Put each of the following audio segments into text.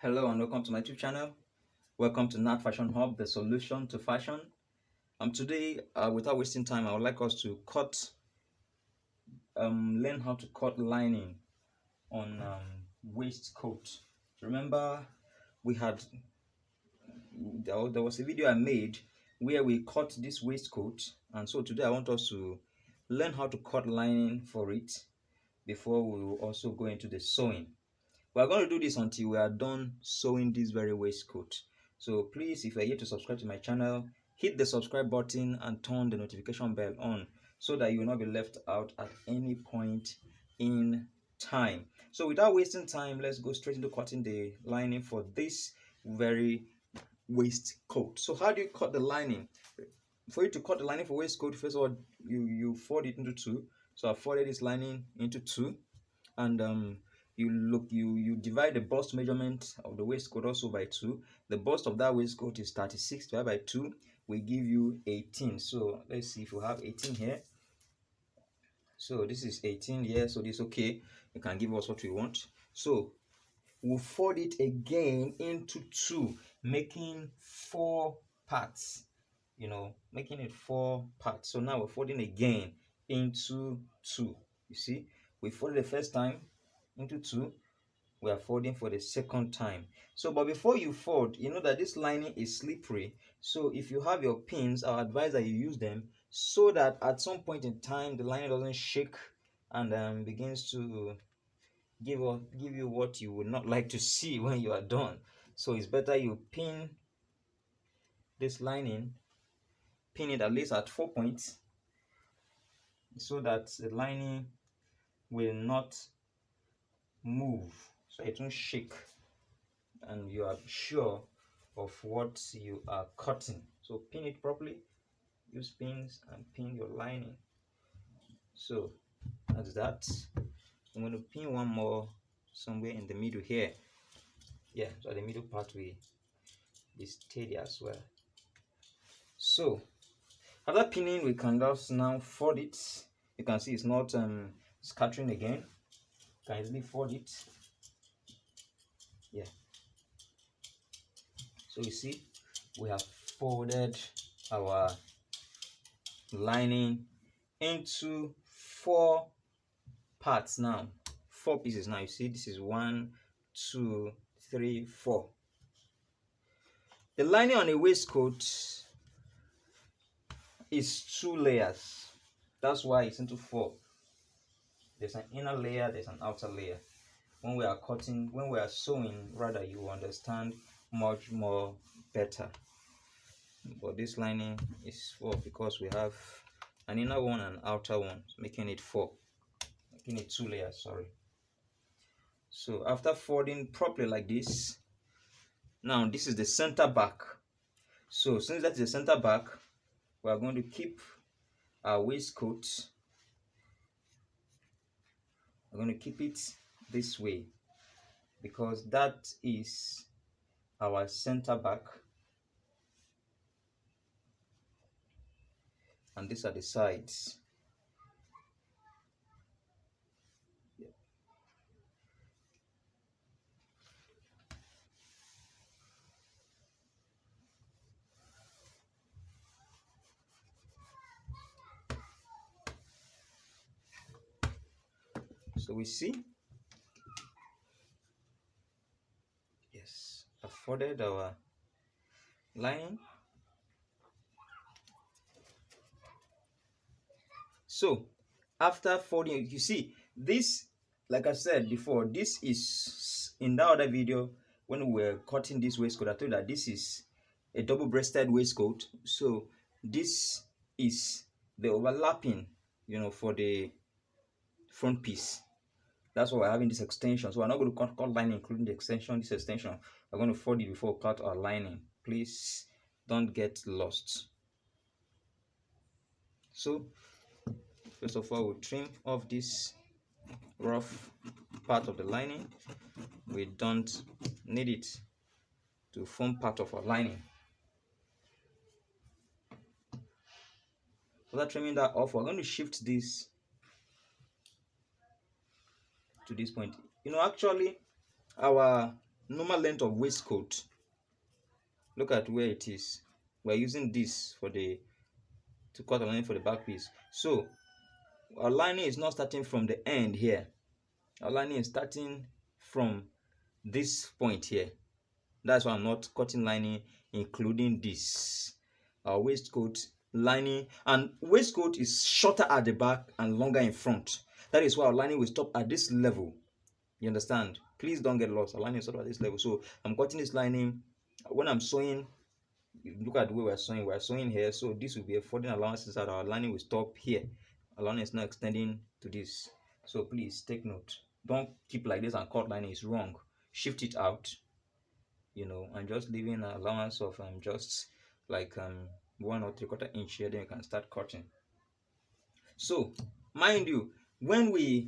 Hello and welcome to my YouTube channel. Welcome to Nat Fashion Hub, the solution to fashion. Today, without wasting time, I would like us to learn how to cut lining on waistcoat. Remember, we had there was a video I made where we cut this waistcoat, and so today I want us to learn how to cut lining for it before we will also go into the sewing. We are going to do this until we are done sewing this very waistcoat. So please, if you are here to subscribe to my channel, hit the subscribe button and turn the notification bell on so that you will not be left out at any point in time. So without wasting time, let's go straight into cutting the lining for this very waistcoat. So how do you cut the lining? For you to cut the lining for waistcoat, first of all, you fold it into two. So I folded this lining into two, and you divide the bust measurement of the waistcoat also by 2. The bust of that waistcoat is 36 divided by 2 will give you 18. So let's see if you have 18 here. So this is 18 here, so this is okay. You can give us what we want. So we'll fold it again into 2, making 4 parts, making it 4 parts. So now we're folding again into 2. You see, we folded the first time into 2, we are folding for the second time. So but before you fold, you know that this lining is slippery. So if you have your pins, I advise that you use them so that at some point in time the lining doesn't shake and begins to give you what you would not like to see when you are done. So it's better you pin this lining, pin it at least at 4 points so that the lining will not move, so it won't shake and you are sure of what you are cutting. So pin it properly, use pins and pin your lining. So that's that. I'm going to pin one more somewhere in the middle here. Yeah, so the middle part will be steady as well. So after pinning, we can just now fold it. You can see it's not scattering again. You can easily fold it. Yeah, so you see we have folded our lining into 4 parts now, 4 pieces now. You see, this is 1, 2, 3, 4. The lining on a waistcoat is 2 layers. That's why it's into 4. There's an inner layer, there's an outer layer. When we are sewing, rather, you will understand much more better. But this lining is 4 because we have an inner one and outer one, making it 4, making it 2 layers, sorry. So after folding properly like this, now this is the center back. So since that's the center back, we are going to keep our waistcoat. We're going to keep it this way because that is our center back, and these are the sides. So we see, yes, I folded our lining. So after folding, you see this, like I said before, this is in that other video when we were cutting this waistcoat. I told you that this is a double-breasted waistcoat. So this is the overlapping, for the front piece. That's why we're having this extension. So we're not going to cut lining including the extension, this extension. We're going to fold it before we cut our lining. Please don't get lost. So first of all, we'll trim off this rough part of the lining. We don't need it to form part of our lining. After trimming that off, we're going to shift this to this point. Actually our normal length of waistcoat, look at where it is. We're using this for the to cut a line for the back piece. So our lining is not starting from the end here. Our lining is starting from this point here. That's why I'm not cutting lining, including this. Our waistcoat lining, and waistcoat is shorter at the back and longer in front. That is why our lining will stop at this level. You understand? Please don't get lost. Our lining is stop at this level. So I'm cutting this lining. When I'm sewing, look at the way we're sewing here. So this will be a folding allowance that our lining will stop here. Our lining is not extending to this. So please take note. Don't keep like this and cut lining. Is wrong. Shift it out, you know, and just leaving an allowance of just like 1 or 3/4 inch here. Then you can start cutting. So mind you, when we're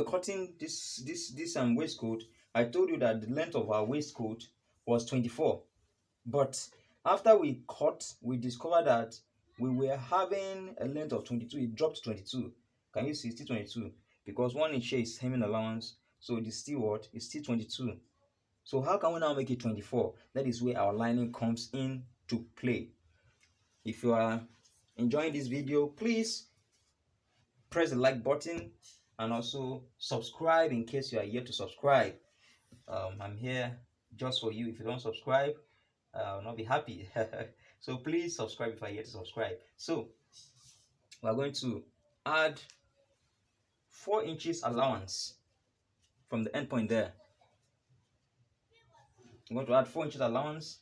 cutting this waistcoat, I told you that the length of our waistcoat was 24. But after we cut, we discovered that we were having a length of 22. It dropped to 22. Can you see? It's still 22 because 1 inch here is hemming allowance. So it is still what? It's still 22. So how can we now make it 24? That is where our lining comes in to play. If you are enjoying this video, please press the like button and also subscribe in case you are yet to subscribe. I'm here just for you. If you don't subscribe, I'll not be happy. So please subscribe if you are yet to subscribe. So we're going to add 4 inches allowance from the end point there. I'm going to add 4 inches allowance.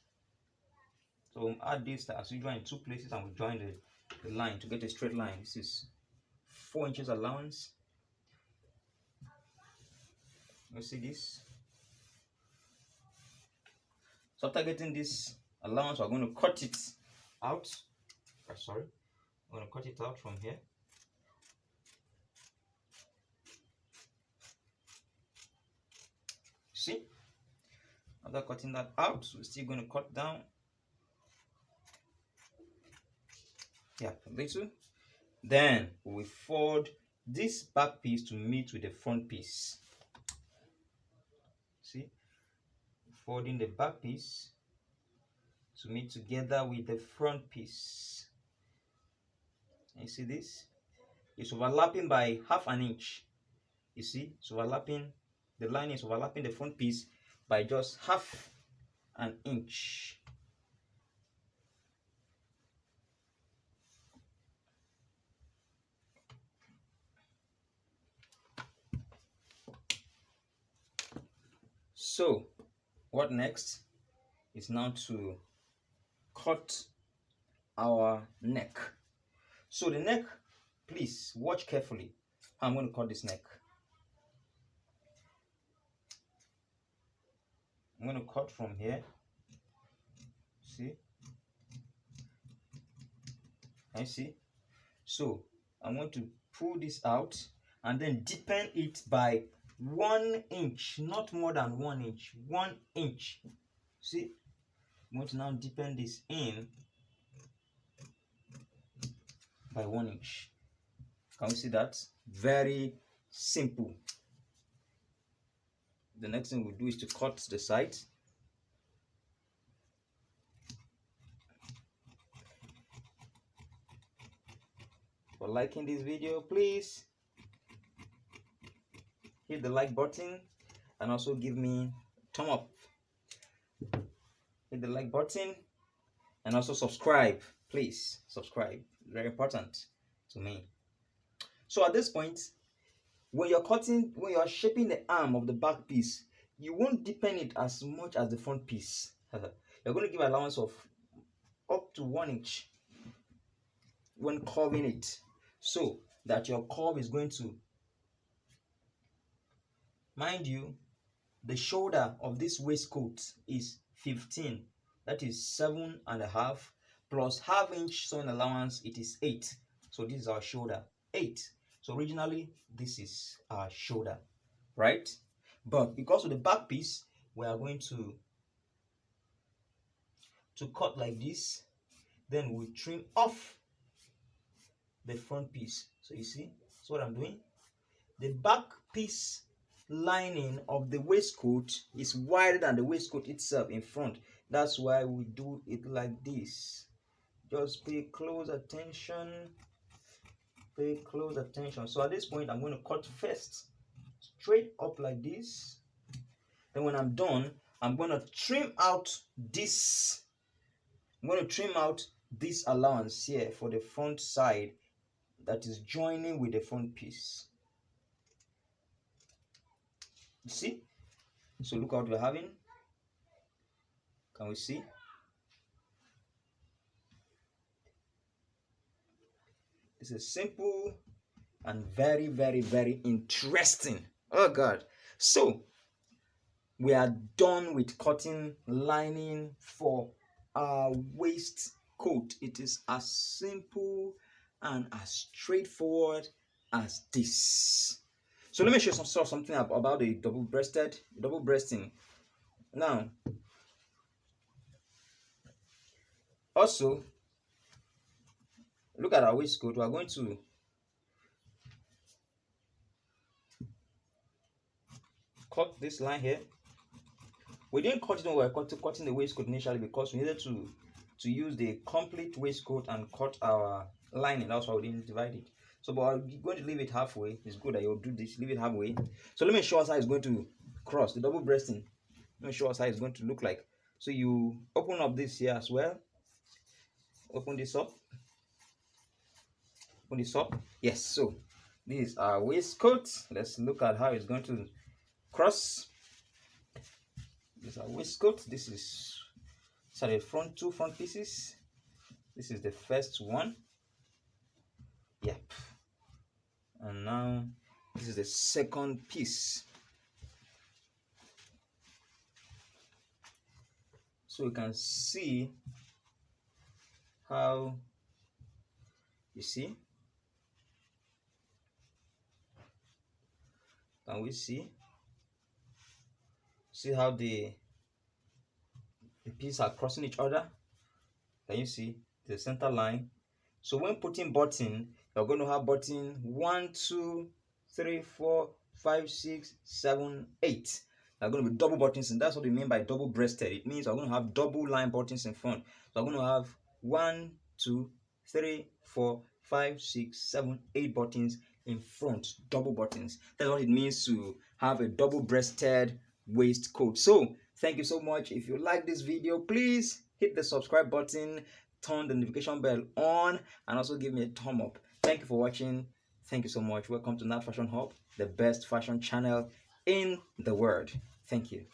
So we'll add this as usual in 2 places, and we'll join the line to get a straight line. This is 4 inches allowance. You see this? So after getting this allowance, we're going to cut it out. Sorry, I'm going to cut it out from here. See? After cutting that out, we're still going to cut down. Yeah, a little. Then we fold this back piece to meet with the front piece. See? Folding the back piece to meet together with the front piece. You see this? It's overlapping by 1/2 inch. You see? It's overlapping. The line is overlapping the front piece by just 1/2 inch. So what next is now to cut our neck. So the neck, please watch carefully how I'm going to cut this neck. I'm going to cut from here. See? I see. So I'm going to pull this out and then deepen it by 1 inch, not more than 1 inch. 1 inch. See? I'm going to now deepen this in by 1 inch. Can you see that? Very simple. The next thing we'll do is to cut the sides. For liking this video, please hit the like button and also give me a thumb up. Hit the like button and also subscribe. Please subscribe. Very important to me. So at this point, when you're shaping the arm of the back piece, you won't deepen it as much as the front piece. You're going to give allowance of up to 1 inch when curving it, so that your curve is going to, mind you, the shoulder of this waistcoat is 15. That is 7.5 plus 1/2 inch sewing allowance. It is 8. So this is our shoulder, 8. So originally this is our shoulder, right? But because of the back piece, we are going to cut like this. Then we trim off the front piece. So you see, that's what I'm doing. The back piece lining of the waistcoat is wider than the waistcoat itself in front. That's why we do it like this. Just pay close attention. Pay close attention. So at this point, I'm going to cut first straight up like this. Then when I'm done, I'm going to trim out this. I'm going to trim out this allowance here for the front side that is joining with the front piece. You see? So look what we're having. Can we see? This is simple and very, very, very interesting. Oh God. So we are done with cutting lining for our waistcoat. It is as simple and as straightforward as this. So let me show you something about the double breasting. Now, also look at our waistcoat. We are going to cut this line here. We didn't cut it when we were cutting the waistcoat initially because we needed to use the complete waistcoat and cut our lining. That's why we didn't divide it. So, but I'm going to leave it halfway. It's good that you'll do this. Leave it halfway. So let me show us how it's going to cross the double breasting. Let me show us how it's going to look like. So you open up this here as well. Open this up. Open this up. Yes. So this is our waistcoat. Let's look at how it's going to cross. This is our waistcoat. This is the front two front pieces. This is the first one. Yep. And now this is the second piece. So you can see how, you see? Can we see? See how the pieces are crossing each other? Can you see the center line? So when putting button, you're going to have button 1, 2, 3, 4, 5, 6, 7, 8. They're going to be double buttons, and that's what we mean by double breasted. It means we're going to have double line buttons in front. So I'm going to have 1, 2, 3, 4, 5, 6, 7, 8 buttons in front, double buttons. That's what it means to have a double breasted waistcoat. So thank you so much. If you like this video, please hit the subscribe button, turn the notification bell on, and also give me a thumb up. Thank you for watching. Thank you so much. Welcome to Nat Fashion Hub, the best fashion channel in the world. Thank you.